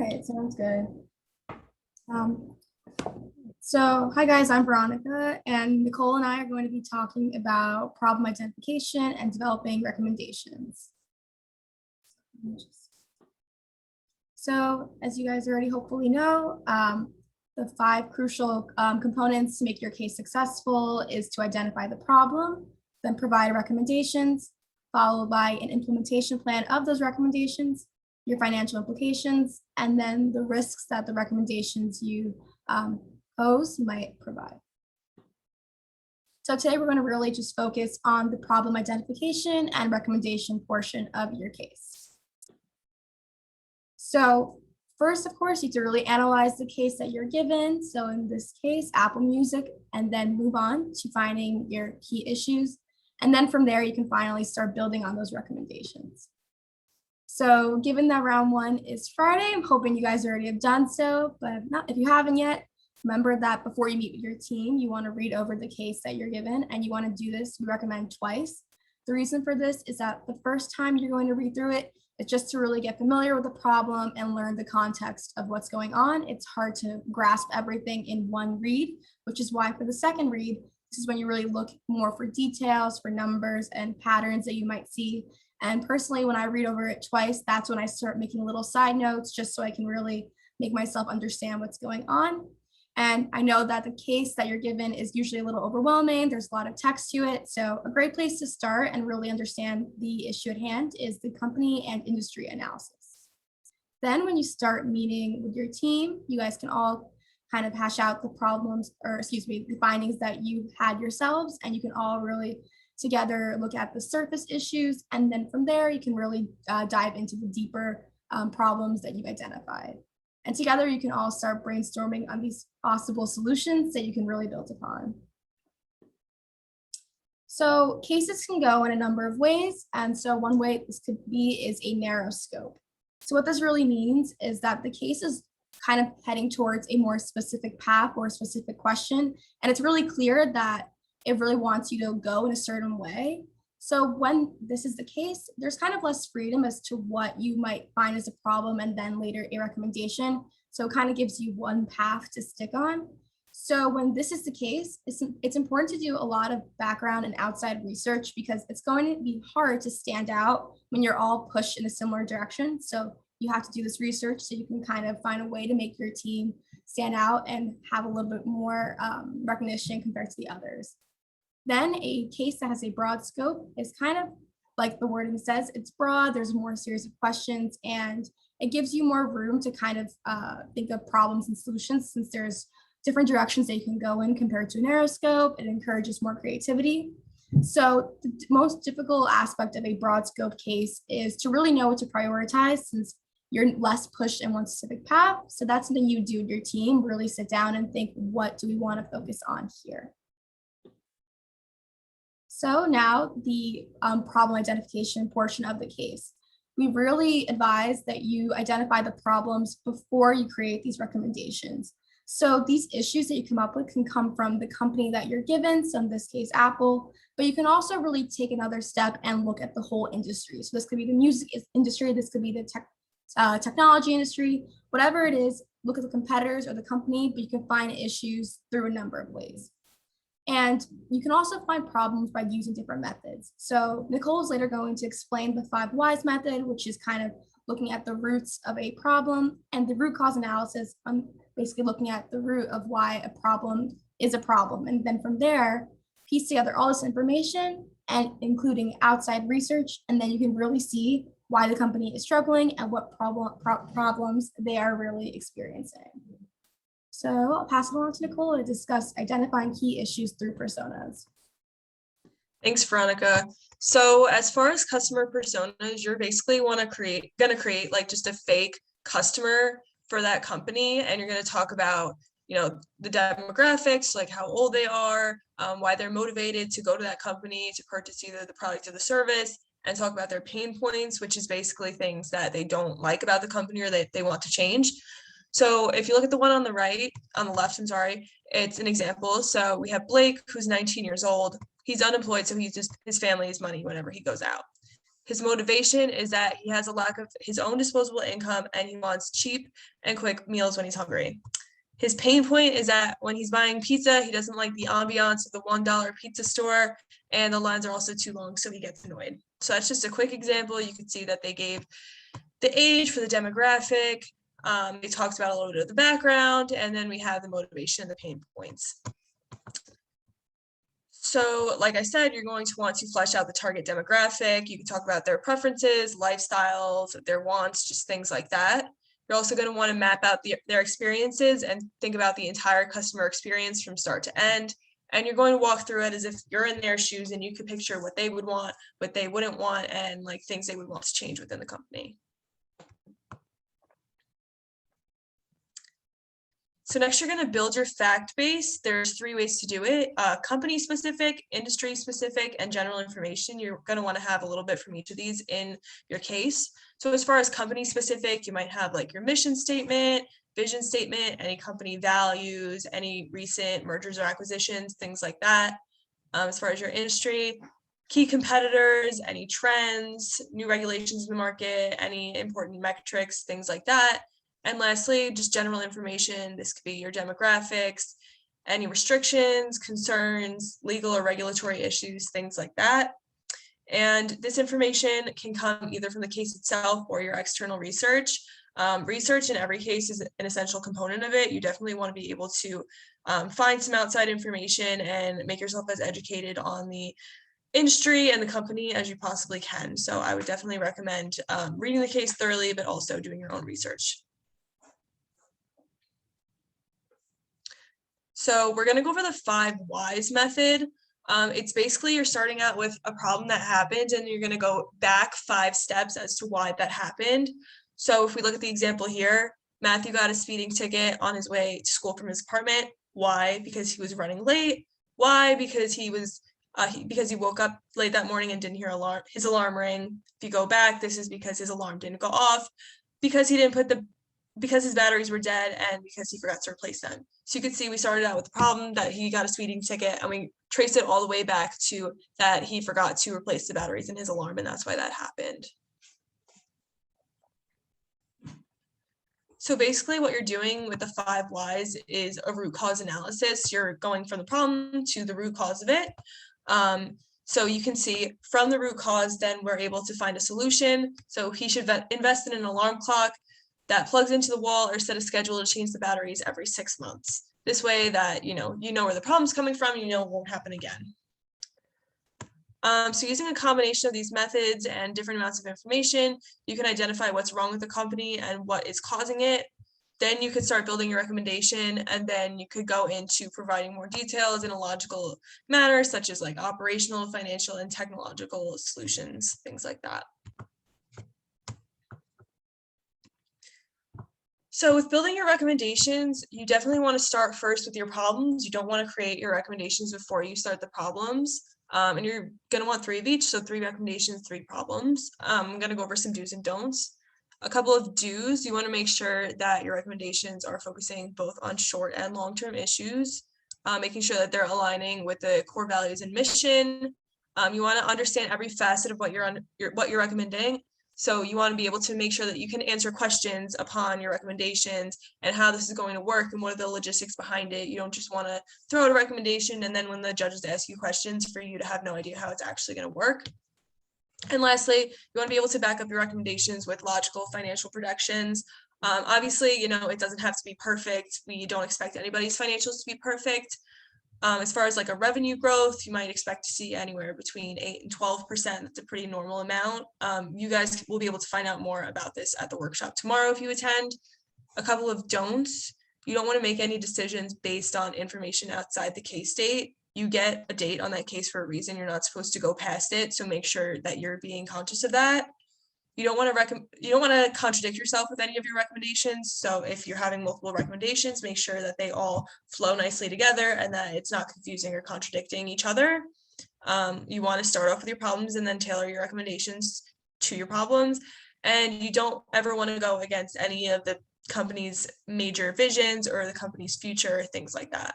right, sounds good. Um, hi guys, I'm Veronica, and Nicole and I are going to be talking about problem identification and developing recommendations. So, as you guys already hopefully know, the five crucial components to make your case successful is to identify the problem, then provide recommendations, followed by an implementation plan of those recommendations, your financial implications, and then the risks that the recommendations you pose might provide. So today we're going to really just focus on the problem identification and recommendation portion of your case. So first, of course, you have to really analyze the case that you're given. So in this case, Apple Music, and then move on to finding your key issues. And then from there, you can finally start building on those recommendations. So given that round one is Friday, I'm hoping you guys already have done so, but if you haven't yet, remember that before you meet with your team, you want to read over the case that you're given, and you want to do this, we recommend twice. The reason for this is that the first time you're going to read through it, it's just to really get familiar with the problem and learn the context of what's going on. It's hard to grasp everything in one read, which is why for the second read, this is when you really look more for details, for numbers and patterns that you might see. And personally, when I read over it twice, that's when I start making little side notes just so I can really make myself understand what's going on. And I know that the case that you're given is usually a little overwhelming. There's a lot of text to it. So a great place to start and really understand the issue at hand is the company and industry analysis. Then when you start meeting with your team, you guys can all kind of hash out the problems, or the findings that you had yourselves, and you can all really together look at the surface issues. And then from there, you can really dive into the deeper problems that you've identified. And together you can all start brainstorming on these possible solutions that you can really build upon. So cases can go in a number of ways. And so one way this could be is a narrow scope. So what this really means is that the case is kind of heading towards a more specific path or a specific question. And it's really clear that it really wants you to go in a certain way. So when this is the case, there's kind of less freedom as to what you might find as a problem and then later a recommendation. So it kind of gives you one path to stick on. So when this is the case, it's important to do a lot of background and outside research because it's going to be hard to stand out when you're all pushed in a similar direction. So you have to do this research so you can kind of find a way to make your team stand out and have a little bit more recognition compared to the others. Then a case that has a broad scope is kind of like the wording says, it's broad, there's more series of questions, and it gives you more room to kind of think of problems and solutions since there's different directions that you can go in compared to a narrow scope. It encourages more creativity. So the most difficult aspect of a broad scope case is to really know what to prioritize since you're less pushed in one specific path. So that's something you do with your team, really sit down and think, what do we want to focus on here? So now the problem identification portion of the case. We really advise that you identify the problems before you create these recommendations. So these issues that you come up with can come from the company that you're given, so in this case, Apple, but you can also really take another step and look at the whole industry. So this could be the music industry, this could be the technology industry, whatever it is, look at the competitors or the company, but you can find issues through a number of ways. And you can also find problems by using different methods. So Nicole is later going to explain the 5 whys method, which is kind of looking at the roots of a problem, and the root cause analysis, basically looking at the root of why a problem is a problem. And then from there, piece together all this information and including outside research, and then you can really see why the company is struggling and what problems they are really experiencing. So I'll pass it along to Nicole to discuss identifying key issues through personas. Thanks, Veronica. So as far as customer personas, you're basically gonna create like just a fake customer for that company, and you're gonna talk about, you know, the demographics, like how old they are, why they're motivated to go to that company to purchase either the product or the service, and talk about their pain points, which is basically things that they don't like about the company or that they want to change. So if you look at the one on the left, it's an example. So we have Blake, who's 19 years old. He's unemployed, so his family is money whenever he goes out. His motivation is that he has a lack of his own disposable income and he wants cheap and quick meals when he's hungry. His pain point is that when he's buying pizza, he doesn't like the ambiance of the $1 pizza store, and the lines are also too long, so he gets annoyed. So that's just a quick example. You can see that they gave the age for the demographic. They talked about a little bit of the background, and then we have the motivation and the pain points. So like I said, you're going to want to flesh out the target demographic. You can talk about their preferences, lifestyles, their wants, just things like that. You're also going to want to map out their experiences and think about the entire customer experience from start to end. And you're going to walk through it as if you're in their shoes and you could picture what they would want, what they wouldn't want, and like things they would want to change within the company. So next you're going to build your fact base. There's 3 ways to do it: company specific, industry specific, and general information. You're going to want to have a little bit from each of these in your case. So as far as company specific, you might have like your mission statement, vision statement, any company values, any recent mergers or acquisitions, things like that. As far as your industry, key competitors, any trends, new regulations in the market, any important metrics, things like that. And lastly, just general information. This could be your demographics, any restrictions, concerns, legal or regulatory issues, things like that. And this information can come either from the case itself or your external research. Research in every case is an essential component of it. You definitely want to be able to find some outside information and make yourself as educated on the industry and the company as you possibly can. So I would definitely recommend reading the case thoroughly, but also doing your own research. So we're going to go over the 5 whys method. It's basically you're starting out with a problem that happened and you're going to go back 5 steps as to why that happened. So if we look at the example here, Matthew got a speeding ticket on his way to school from his apartment. Why? Because he was running late. Why? Because he was because he woke up late that morning and didn't hear his alarm ring. If you go back, this is because his alarm didn't go off, because he didn't put because his batteries were dead, and because he forgot to replace them. So you can see we started out with the problem that he got a speeding ticket, and we traced it all the way back to that he forgot to replace the batteries in his alarm, and that's why that happened. So basically what you're doing with the 5 whys is a root cause analysis. You're going from the problem to the root cause of it. So you can see from the root cause, then we're able to find a solution. So he should invest in an alarm clock that plugs into the wall or set a schedule to change the batteries every 6 months. This way that you know where the problem's coming from, you know it won't happen again. So using a combination of these methods and different amounts of information, you can identify what's wrong with the company and what is causing it. Then you could start building your recommendation, and then you could go into providing more details in a logical manner, such as like operational, financial, and technological solutions, things like that. So with building your recommendations, you definitely want to start first with your problems. You don't want to create your recommendations before you start the problems. And you're going to want 3 of each. So 3 recommendations, 3 problems. I'm going to go over some do's and don'ts. A couple of do's: you want to make sure that your recommendations are focusing both on short and long-term issues, making sure that they're aligning with the core values and mission. You want to understand every facet of what you're recommending. So you want to be able to make sure that you can answer questions upon your recommendations and how this is going to work and what are the logistics behind it. You don't just want to throw out a recommendation and then when the judges ask you questions, for you to have no idea how it's actually going to work. And lastly, you want to be able to back up your recommendations with logical financial projections. Obviously, it doesn't have to be perfect. We don't expect anybody's financials to be perfect. As far as like a revenue growth, you might expect to see anywhere between 8 and 12%. That's a pretty normal amount. You guys will be able to find out more about this at the workshop tomorrow if you attend. A couple of don'ts: you don't want to make any decisions based on information outside the case date. You get a date on that case for a reason. You're not supposed to go past it. So make sure that you're being conscious of that. You don't want to contradict yourself with any of your recommendations. So if you're having multiple recommendations, make sure that they all flow nicely together and that it's not confusing or contradicting each other. You want to start off with your problems and then tailor your recommendations to your problems. And you don't ever want to go against any of the company's major visions or the company's future, things like that.